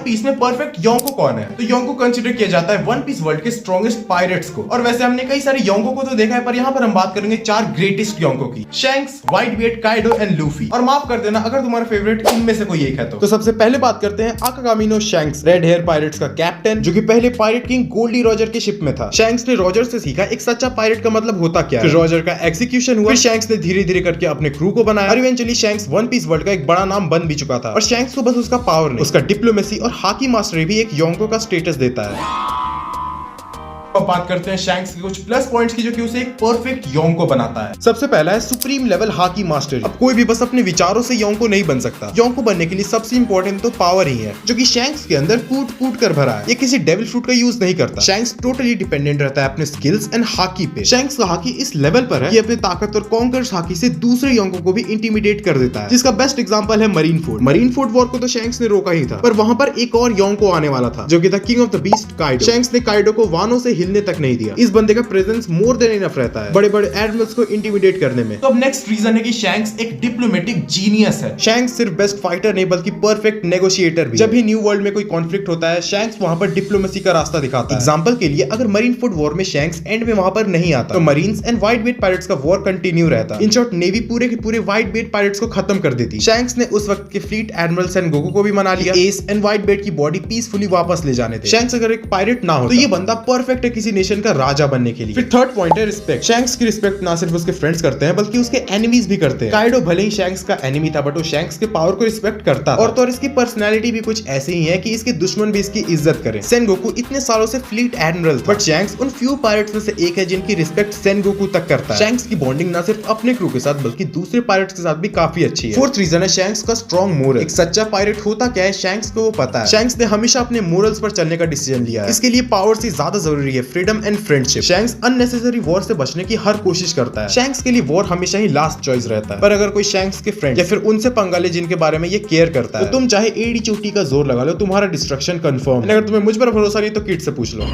Piece में perfect योंको कौन है? तो योंको कंसीडर किया जाता है वन पीस वर्ल्ड के स्ट्रॉन्गेस्ट पायरेट्स को। और वैसे हमने कई सारे योंको को तो देखा है, पर यहाँ पर हम बात करेंगे 4 ग्रेटेस्ट योंको की, शैंक्स, व्हाइटबीयर्ड, काइडो एंड लूफी। और माफ कर देना अगर तुम्हारा फेवरेट इनमें से कोई एक है तो सबसे पहले बात करते हैं Akagami no Shanks, red hair pirates का कैप्टन, जो कि पहले पायरेट किंग गोल्डी रॉजर के शिप में था। शैंक्स ने रॉजर से सीखा एक सच्चा पायरेट का मतलब होता क्या है। फिर रॉजर का एग्जीक्यूशन हुआ, फिर शैंक्स ने धीरे धीरे करके अपने क्रू को बनाया और eventually Shanks One Piece world का एक बड़ा नाम बन भी चुका था। और शैंक्स को बस उसका पावर नहीं, उसका डिप्लोमेसी और हाकी मास्टरी भी एक योंको का स्टेटस देता है। अब बात करते हैं शैंक्स के कुछ प्लस पॉइंट्स की, जो कि उसे एक परफेक्ट योंको बनाता है। सबसे पहला है सुप्रीम लेवल हाकी मास्टरी। अब कोई भी बस अपने विचारों से योंको नहीं बन सकता। योंको बनने के लिए सबसे इंपॉर्टेंट तो पावर ही है, जो कि शैंक्स के अंदर कूट कूट कर भरा है। ये किसी डेविल फ्रूट का यूज नहीं करता। शैंक्स टोटली डिपेंडेंट रहता है अपने स्किल्स एंड हाकी पे। शैंक्स का हाकी इस लेवल पर है कि अपनी ताकत और कॉन्कर्स हाकी से दूसरे योंको को भी इंटिमिडेट कर देता है, जिसका बेस्ट एग्जांपल है marine Ford. Marine Ford war को तो शैंक्स ने रोका ही था, पर वहां पर एक और योंको आने वाला था, जो कि था king of the beast Kaido. Shanks ने काइडो को वानों से हिलने तक नहीं दिया। इस बंदे का प्रेजेंस मोर देन इनफ रहता है बड़े बड़े एडमिरल्स को इंटिमिडेट करने में। तो अब नेक्स्ट रीजन है कि शैंक्स एक डिप्लोमेटिक जीनियस है। शैंक्स सिर्फ बेस्ट फाइटर नहीं बल्कि परफेक्ट नेगोशिएटर भी। जब भी न्यू वर्ल्ड में कोई कॉन्फ्लिक्ट होता है, शैंक्स वहां पर डिप्लोमेसी का रास्ता दिखाता है। एग्जांपल के लिए अगर मरीन फूड वॉर में शैंक्स एंड में वहां पर नहीं आता, तो मरीन्स एंड व्हाइटबीयर्ड पायरेट्स का वॉर कंटिन्यू रहता। इन शॉर्ट नेवी पूरे के पूरे व्हाइटबीयर्ड पायरेट्स को खत्म कर देती। शैंक्स ने उस वक्त के फ्लीट एडमिरल सेनगोकू को भी मना लिया, एस एंड व्हाइटबीयर्ड की बॉडी पीसफुली वापस ले जाने थे। शैंक्स अगर एक पायरेट ना हो तो ये बंदा परफेक्ट है किसी नेशन का राजा बनने के लिए। थर्ड पॉइंट है रिस्पेक्ट। शैंक्स की रिस्पेक्ट ना सिर्फ उसके फ्रेंड्स करते हैं बल्कि उसके एनिमीज भी करते हैं। काइडो भले ही शैंक्स का एनिमी था, बट वो शैंक्स के पावर को रिस्पेक्ट करता था। और तो इसकी पर्सनालिटी भी कुछ ऐसी ही है कि इसके दुश्मन भी इसकी इज्जत करें। सेनगोकू इतने सालों से फ्लीट एडमिरल था, बट शैंक्स उन फ्यू पायरेट्स में से एक है जिनकी रिस्पेक्ट सेनगोकू तक करता है। शैंक्स की बॉन्डिंग ना सिर्फ अपने क्रू के साथ बल्कि दूसरे पायरेट्स के साथ भी काफी अच्छी है। फोर्थ रीजन है शैंक्स का स्ट्रॉन्ग मोरल। एक सच्चा पायरेट होता क्या है शैंक्स को वो पता है। शैंक्स ने हमेशा अपने मोरल्स पर चलने का डिसीजन लिया है। इसके लिए पावर से ज्यादा जरूरी है freedom and friendship. Shanks unnecessary war से बचने की हर कोशिश करता है। शैंक्स के लिए वॉर हमेशा ही लास्ट चॉइस रहता है। पर अगर कोई शैंक्स के फ्रेंड या फिर उनसे पंगा ले जिनके बारे में ये केयर करता है, तो तुम चाहे एड़ी चोटी का जोर लगा लो, तुम्हारा डिस्ट्रक्शन कंफर्म। अगर तुम्हें मुझ पर भरोसा नहीं तो किड से पूछ लो।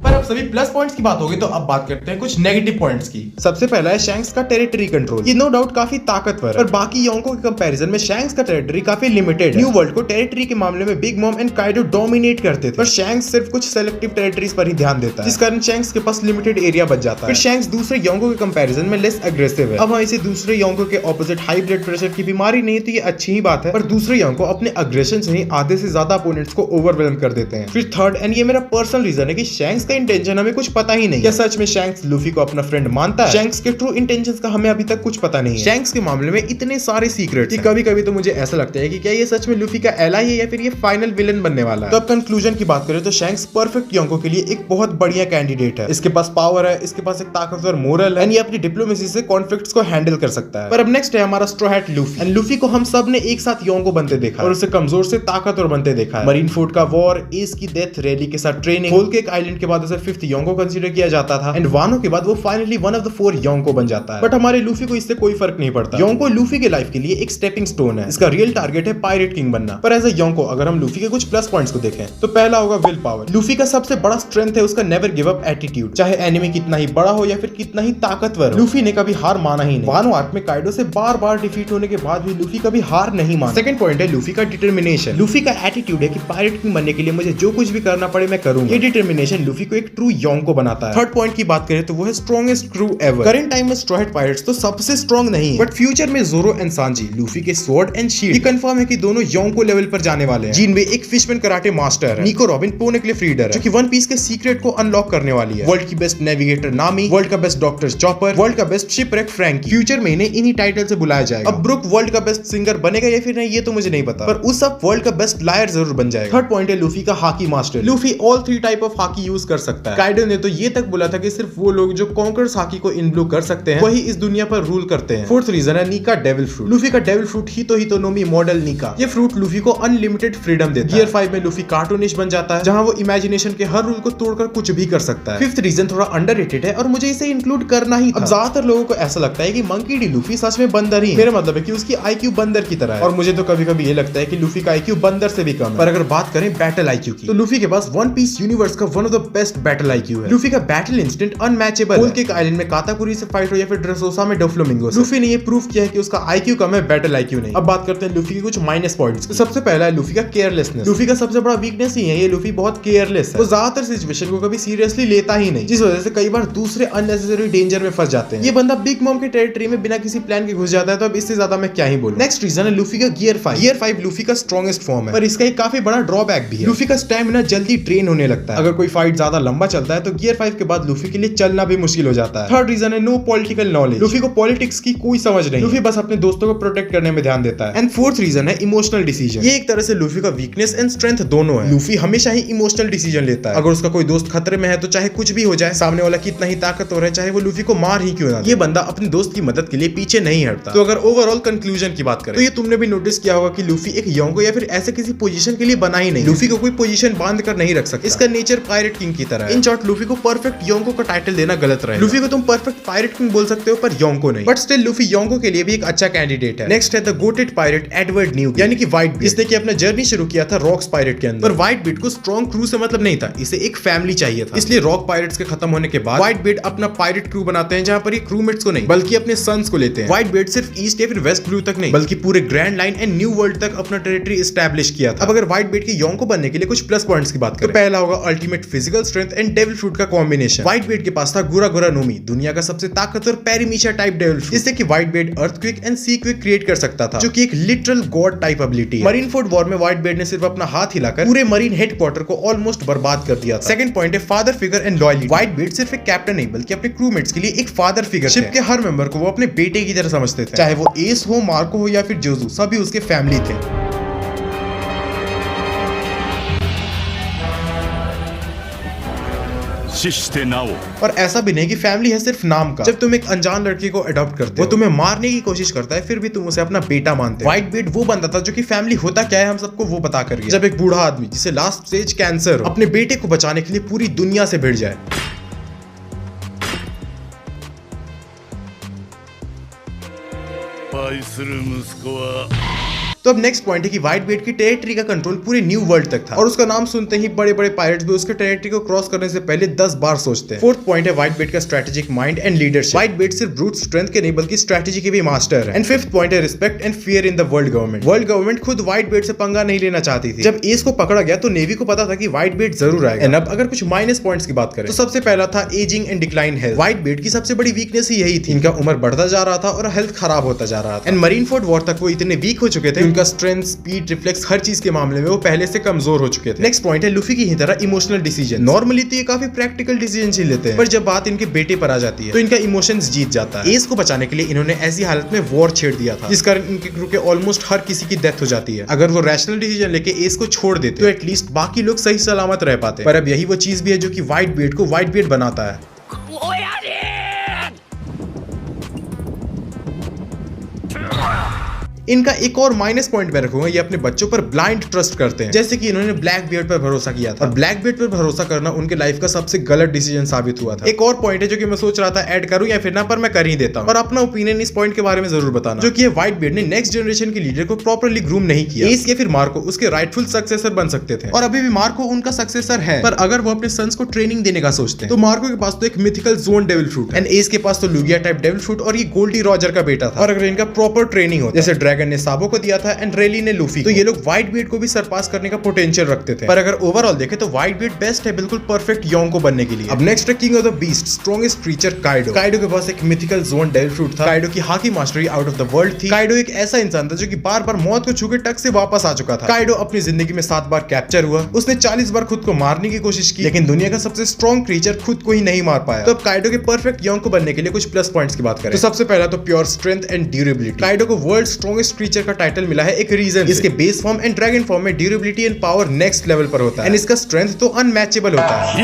पर अब सभी प्लस पॉइंट्स की बात होगी, तो अब बात करते हैं कुछ नेगेटिव पॉइंट्स की। सबसे पहला है शैंक्स का टेरिटरी कंट्रोल। ये नो डाउट काफी ताकतवर है, पर बाकी योंको के कंपैरिजन में शैंक्स का टेरिटरी काफी लिमिटेड है। न्यू वर्ल्ड को टेरिटरी के मामले में big mom and Kaido dominate करते थे, पर शैंक्स सिर्फ कुछ सेलेक्टिव टेरिटरीज पर ही ध्यान देता है, जिस कारण शैंक्स के पास लिमिटेड एरिया बच जाता है। फिर शैंक्स दूसरे योंको के कंपैरिजन में लेस एग्रेसिव है। अब हम इसे दूसरे योंको के ऑपोजिट हाई ब्लड प्रेशर की बीमारी नहीं तो ये अच्छी ही बात है, पर दूसरे योंको अपने अग्रेशन से ही आधे से ज्यादा अपोनेंट्स को ओवरवेलम कर देते हैं। फिर थर्ड एंड ये मेरा पर्सनल रीजन है कि शैंक्स का इंटेंशन हमें कुछ पता ही नहीं। क्या सच में शैंक्स लूफी को अपना फ्रेंड मानता है? शैंक्स के ट्रू इंटेंशंस का हमें अभी तक कुछ पता नहीं है। शैंक्स के मामले में इतने सारे सीक्रेट्स कि कभी-कभी तो मुझे ऐसा लगता है कि क्या ये सच में लूफी का एलाई है या फिर ये फाइनल विलन बनने वाला है। तो अब कंक्लूजन की बात करें तो शैंक्स परफेक्ट योंको के लिए एक बहुत बढ़िया कैंडिडेट है। इसके पास पावर है, इसके पास एक ताकतवर मोरल है, ये अपनी डिप्लोमेसी से कॉन्फ्लिक्ट्स को हैंडल कर सकता है। पर अब नेक्स्ट है हमारा straw hat Luffy. And Luffy को हम सब ने एक साथ योंको बनते देखा और उसे कमजोर से ताकतवर बनते देखा है। मरीन फोर्ड का वॉर, एस की डेथ, रैली के साथ ट्रेनिंग, होल केक आइलैंड के बाद उसे 5th योंको कंसीडर किया जाता था, एंड वानो के बाद वो फाइनली वन ऑफ द 4 योंको बन जाता है। बट हमारे लूफी को इससे कोई फर्क नहीं पड़ता। योंको लूफी के लाइफ के लिए एक स्टेपिंग स्टोन है। इसका रियल टारगेट है पायरेट किंग बनना। पर एज अ योंको अगर हम लूफी के कुछ प्लस पॉइंट्स को देखें तो पहला होगा विल पावर। लूफी का सबसे बड़ा स्ट्रेंथ है उसका नेवर गिव अप एटीट्यूड। चाहे एनिमी कितना ही बड़ा हो या फिर कितना ही ताकतवर हो, लूफी ने कभी हार माना ही नहीं। वानो आर्क में काइडो से बार-बार डिफीट होने के बाद भी लूफी कभी हार नहीं माना। सेकंड पॉइंट है लूफी का डिटर्मिनेशन। लूफी का एटीट्यूड है कि पायरेट किंग बनने के लिए मुझे जो कुछ भी करना पड़े मैं करूंगा। ये डिटर्मिनेशन लूफी को एक ट्रू योंको बनाता है। थर्ड पॉइंट की बात करें तो वो है strongest crew ever. Current time में स्ट्रॉ हैट पायरेट्स तो सबसे स्ट्रॉन्ग नहीं, बट फ्यूचर में जोरो एंड सांजी, लूफी के स्वॉर्ड एंड शील्ड, ये कंफर्म है कि दोनों योंको लेवल पर जाने वाले हैं। जिनमें एक फिशमैन कराटे मास्टर है, निको रॉबिन पोने के लिए फ्रीडर है, जो कि वन पीस के सीक्रेट को अनलॉक करने वाली है। वर्ल्ड की बेस्ट नेविगेटर नामी, वर्ल्ड का बेस्ट डॉक्टर चॉपर, वर्ल्ड का बेस्ट शिपरेक फ्रैंकी। फ्यूचर में इन्हें इन्हीं टाइटल से बुलाया जाएगा। अब ब्रुक वर्ल्ड का बेस्ट सिंगर बनेगा या फिर नहीं ये तो मुझे नहीं पता, पर उस सब वर्ल्ड का बेस्ट लायर जरूर बन जाएगा। थर्ड पॉइंट है लूफी का hockey master. Luffy all 3 type of hockey use कर सकता है। काइडो ने तो ये तक बोला था कि सिर्फ वो लोग जो कॉन्कर्स हाकी को इनब्लू कर सकते हैं वही इस दुनिया पर रूल करते हैं। फोर्थ रीजन है नीका डेविल फ्रूट। लूफी का डेविल फ्रूट हितोनोमी मॉडल नीका। ये फ्रूट लूफी को अनलिमिटेड फ्रीडम देता है। गियर 5 में लूफी कार्टूनिश बन जाता है, जहां वो इमेजिनेशन के हर रूल को तोड़कर कुछ भी कर सकता है। फिफ्थ रीजन थोड़ा अंडररेटेड है और मुझे इसे इंक्लूड करना ही था। अब ज्यादातर लोगों को ऐसा लगता है कि मंकी डी लूफी सच में बंदर ही। मेरा मतलब है कि उसकी आईक्यू बंदर की तरह है, और मुझे तो कभी कभी ये लगता है कि लूफी का आईक्यू बंदर से भी कम है। पर अगर बात करें बैटल आईक्यू की, तो लूफी के पास वन पीस यूनिवर्स का one of the best battle IQ है। लूफी का बैटल इंस्टिंक्ट अनमैचेबल है। होल केक आइलैंड में काताकुरी से फाइट हो या फिर ड्रेसोसा में डोफ्लामिंगो से, लूफी ने ये प्रूव किया है कि उसका आईक्यू कम है, बैटल आईक्यू नहीं। अब बात करते हैं लूफी के कुछ माइनस पॉइंट्स। तो सबसे पहला है लूफी का केयरलेसनेस। लूफी का सबसे बड़ा वीकनेस ही है ये, लूफी बहुत केयरलेस है। वो ज्यादातर सिचुएशन को कभी सीरियसली लेता ही नहीं, जिस वजह से कई बार दूसरे अननेसेसरी डेंजर में फंस जाते हैं। ये बंदा बिग मॉम के टेरिटरी में बिना किसी प्लान के घुस जाता है, तो अब इससे ज्यादा मैं क्या ही बोलूं। नेक्स्ट रीजन है लूफी का गियर 5। गियर 5 लूफी का स्ट्रॉन्गेस्ट फॉर्म है, पर इसका एक काफी बड़ा ड्रॉबैक भी है। लूफी का स्टैमिना जल्दी ड्रेन होने लगता है। अगर कोई फाइट ज्यादा लंबा चलता है तो गियर 5 के बाद लूफी के लिए चलना भी मुश्किल हो जाता है। थर्ड रीजन है नो पॉलिटिकल नॉलेज। लूफी को पॉलिटिक्स की कोई समझ नहीं, लूफी बस अपने दोस्तों को प्रोटेक्ट करने में ध्यान देता है। एंड फोर्थ रीजन है इमोशनल डिसीजन। ये एक तरह से लूफी का वीकनेस एंड स्ट्रेंथ दोनों है। लूफी हमेशा ही इमोशनल डिसीजन लेता है। अगर उसका कोई दोस्त खतरे में है तो चाहे कुछ भी हो जाए, सामने वाला कितना ही ताकतवर है, चाहे वो लूफी को मार ही क्यों ना दे, ये बंदा अपने दोस्त की मदद के लिए पीछे नहीं हटता। तो अगर ओवरऑल कंक्लूजन की बात करें तो ये तुमने भी नोटिस किया होगा कि लूफी एक योंको या फिर ऐसे किसी पोजीशन के लिए बना ही नहीं। लूफी को कोई पोजीशन बांध कर नहीं रख सकता। इसका नेचर पायरेट किंग की तरह है। इन शॉर्ट लूफी को परफेक्ट योंको का टाइटल देना गलत रहेगा। लूफी को तुम परफेक्ट पायरेट किंग बोल सकते हो पर योंको नहीं। बट स्टिल लूफी योंको के लिए भी एक अच्छा कैंडिडेट है। नेक्स्ट है the GOATed pirate Edward new, यानी कि व्हाइट बीट। इसने की अपना जर्नी शुरू किया था रॉक्स पायरेट के अंदर। पर व्हाइट बीट को स्ट्रॉन्ग क्रू से मतलब नहीं था, इसे एक फैमिली चाहिए था। इसलिए रॉक पायरेट्स के खत्म होने के बाद व्हाइट बीट अपना पायरेट क्रू बनाते हैं, जहां पर ये क्रूमेट्स को नहीं बल्कि अपने सन्स को लेते हैं। व्हाइट बीट सिर्फ ईस्ट या फिर वेस्ट ब्लू तक नहीं बल्कि पूरे grand line and new world तक अपना टेरिटरी एस्टैब्लिश किया था। अब अगर व्हाइट बीट के योंको बनने के लिए कुछ प्लस पॉइंट्स की बात करें तो पहला होगा ultimate physical strength and devil fruit का कॉम्बिनेशन। व्हाइट बीट के पास था गुरा गुरा नोमी, दुनिया का सबसे ताकतवर पैरीमीशा टाइप डेविल फ्रूट, जिससे कि Whitebeard earthquake and seaquake create कर सकता था, जो कि एक लिटरल गॉड टाइप एबिलिटी है। मरीनफोर्ड वॉर में व्हाइट बीट ने सिर्फ अपना हाथ हिलाकर पूरे मरीन हेडक्वार्टर को ऑलमोस्ट बर्बाद कर दिया था। सेकंड पॉइंट है father figure and loyalty. Whitebeard सिर्फ एक कैप्टन नहीं बल्कि अपने क्रूमेट्स के लिए एक फादर फिगर। शिप के हर मेंबर को वो अपने बेटे की तरह समझते थे, चाहे वो एस हो, मार्को हो या फिर जोजू, सभी उसके फैमिली थे। और ऐसा भी नहीं कि फैमिली है सिर्फ नाम का। जब तुम एक अनजान लड़की को अडॉप्ट करते हो, वो तुम्हें मारने की कोशिश करता है, फिर भी तुम उसे अपना बेटा मानते हो। व्हाइट बीट वो बंदा था जो कि फैमिली होता क्या है हम सबको वो बता कर गया। जब एक बूढ़ा आदमी जिसे लास्ट स्टेज कैंसर हो, अपने बेटे को बचाने के लिए पूरी दुनिया से भिड़ जाए। तो अब नेक्स्ट पॉइंट है कि व्हाइट बीट की टेरिटरी का कंट्रोल पूरे न्यू वर्ल्ड तक था, और उसका नाम सुनते ही बड़े बड़े पायरेट्स भी उसके टेरिटरी को क्रॉस करने से पहले 10 बार सोचते हैं। फोर्थ पॉइंट है व्हाइट बीट का strategic mind and leadership. Whitebeard सिर्फ ब्रूट स्ट्रेंथ के नहीं बल्कि स्ट्रेटेजी के भी मास्टर है। एंड फिफ्थ पॉइंट है respect and fear in the world government. World government खुद व्हाइट बीट से पंगा नहीं लेना चाहती थी। जब एस को पकड़ा गया तो नेवी को पता था कि व्हाइट बीट जरूर आएगा। एंड अब अगर कुछ माइनस पॉइंट्स की बात करें तो सबसे पहला था ageing and decline health. Whitebeard की सबसे बड़ी वीकनेस ही यही थी, इनका उम्र बढ़ता जा रहा था और हेल्थ खराब होता जा रहा था। एंड मरीनफोर्ड वॉर तक वो इतने वीक हो चुके थे, उनका स्ट्रेंथ, रिफ्लेक्स, हर चीज के मामले में वो पहले से कमजोर हो चुके थे। नेक्स्ट पॉइंट है लूफी की ही तरह इमोशनल डिसीजन। नॉर्मली तो ये काफी प्रैक्टिकल डिसीजन ही लेते हैं, पर जब बात इनके बेटे पर आ जाती है तो इनका इमोशंस जीत जाता है। एस को बचाने के लिए इन्होंने ऐसी हालत में वॉर छेड़ दिया था जिस कारण इनके क्रू के ऑलमोस्ट हर किसी की डेथ हो जाती है। अगर वो रैशनल डिसीजन लेके एस को छोड़ देते तो एटलीस्ट बाकी लोग सही सलामत रह पाते। पर अब यही वो चीज भी है जो कि व्हाइट बीट को व्हाइट बीट बनाता है। इनका एक और माइनस पॉइंट मैं रखूंगा, ये अपने बच्चों पर ब्लाइंड ट्रस्ट करते हैं, जैसे कि इन्होंने ब्लैक बियर्ड पर भरोसा किया था। और ब्लैक बियर्ड पर भरोसा करना उनके लाइफ का सबसे गलत डिसीजन साबित हुआ था। एक और पॉइंट है जो कि मैं सोच रहा था ऐड करूं या फिर ना, पर मैं कर ही देता हूं। और अपना ओपिनियन इस पॉइंट के बारे में जरूर बताना, जो कि है व्हाइट बियर्ड ने नेक्स्ट जनरेशन के लीडर को प्रॉपर्ली ग्रूम नहीं किया। एस या फिर मार्को उसके राइटफुल सक्सेसर बन सकते थे, और अभी भी मार्को उनका सक्सेसर है। पर अगर वो अपने सन्स को ट्रेनिंग देने का सोचते हैं तो मार्को के पास तो एक mythical zone devil fruit and S के पास तो लुगिया टाइप डेविल फ्रूट और ये गोल्डी रॉजर का बेटा था। और अगर इनका प्रॉपर ट्रेनिंग हो, जैसे ड्रैगन ने साबो को दिया था एंड रेली ने लूफी, तो ये लोग व्हाइट बीट को भी सरपास करने का पोटेंशियल रखते थे। पर अगर ओवरऑल देखें तो व्हाइट बीट बेस्ट है बिल्कुल परफेक्ट योंको बनने के लिए। अब नेक्स्ट है king of the beast, strongest creature Kaido. Kaido के पास एक मिथिकल जोन डेविल फ्रूट था। काइडो की hockey mastery out of the world थी। काइडो एक ऐसा इंसान था जो कि बार बार मौत को छू के टक से वापस आ चुका था। काइडो अपनी जिंदगी में 7 बार कैप्चर हुआ, उसने 40 बार खुद को मारने की कोशिश की, लेकिन दुनिया का सबसे स्ट्रॉन्ग क्रीचर खुद को ही नहीं मार पाया। तो अब काइडो के परफेक्ट योंको बनने के लिए कुछ प्लस पॉइंट्स की बात करें तो सबसे पहला तो pure strength and durability. Kaido को वर्ल्ड स्ट्रॉन्गेस्ट क्रीचर का टाइटल मिला है एक रीजन, इसके base form and dragon form में durability and power next level पर होता है। एंड इसका स्ट्रेंथ तो अनमैचेबल होता है।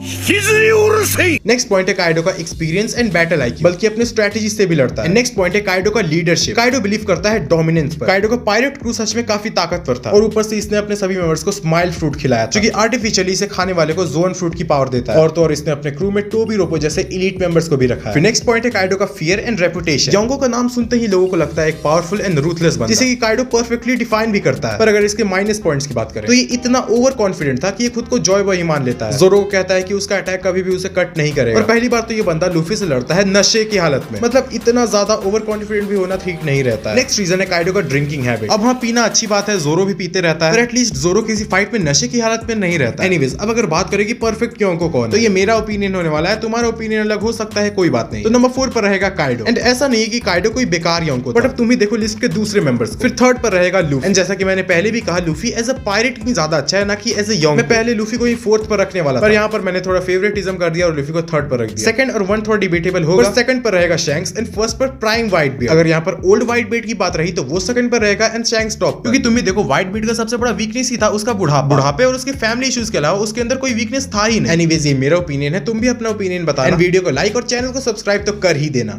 नेक्स्ट पॉइंट है काइडो का एक्सपीरियंस एंड बैटल आईक्यू, बल्कि अपने स्ट्रेटेजी से भी लड़ता है। नेक्स्ट पॉइंट है काइडो का लीडरशिप। काइडो बिलीव करता है डोमिनेंस पर। काइडो का पायरेट क्रू सच में काफी ताकतवर था और ऊपर से इसने अपने सभी मेंबर्स को स्माइल फ्रूट खिलाया था, जो कि आर्टिफिशियली इसे खाने वाले को जोन फ्रूट की पावर देता है। और तो और इसने अपने क्रू में टोबी रोपो जैसे इलीट मेंबर्स को भी रखा है। फिर नेक्स्ट पॉइंट है काइडो का फियर एंड रेपुटेशन। योंगो का नाम सुनते ही लोगों को लगता है एक पावरफुल एंड रूथलेस बंदा, जिसे कि काइडो परफेक्टली डिफाइन भी करता है। पर अगर इसके माइनस पॉइंट्स की बात करें तो ये इतना ओवर कॉन्फिडेंट था कि ये खुद को जॉय बॉय मान लेता है। जोरो कहता है कि उसका अटैक कभी भी उसे कट नहीं करेगा। और पहली बार तो ये बंदा लूफी से लड़ता है नशे की हालत में। मतलब इतना ज्यादा ओवर कॉन्फिडेंट भी होना ठीक नहीं रहता है। नेक्स्ट रीजन है काइडो का ड्रिंकिंग हैबिट। अब हाँ, पीना अच्छी बात है, जोरो भी पीते रहता है, पर एटलीस्ट जोरो किसी फाइट में नशे की हालत में नहीं रहता। एनीवेज, अब अगर बात करें कि परफेक्ट योंको कौन है, तो ये मेरा ओपिनियन होने वाला है। तुम्हारा ओपिनियन अलग हो सकता है, कोई बात नहीं। तो नंबर 4 पर रहेगा काइडो। एंड ऐसा नहीं है कि काइडो कोई बेकार योंको, बट अब तुम ही देखो लिस्ट के दूसरे मेंबर्स। फिर थर्ड पर रहेगा लूफी। एंड जैसा कि मैंने पहले भी कहा, लूफी एज अ पायरेट की ज्यादा अच्छा है, ना कि एज अ योंको। मैं पहले लूफी को ही फोर्थ पर रखने वाला था, पर यहाँ पर मैंने थोड़ा फेवरेटिज्म कर दिया और लूफी को थर्ड पर रख दिया। सेकंड और वन थोड़ा डिबेटेबल होगा। सेकंड पर रहेगा शैंक्स एंड फर्स्ट पर प्राइम व्हाइट बीयर्ड। अगर यहाँ पर ओल्ड व्हाइट बीयर्ड की बात रही तो वो सेकंड पर रहेगा एंड शैंक्स टॉप, क्योंकि तुम भी देखो व्हाइट बीयर्ड का सबसे बड़ा वीकनेस ही था उसका बुढ़ापे और उसके फैमिली इश्यूज के अलावा उसके अंदर कोई वीकनेस था ही नहीं। एनीवेज, ये मेरा ओपिनियन है, तुम भी अपना ओपिनियन बताना। वीडियो को लाइक और चैनल को सब्सक्राइब तो कर ही देना।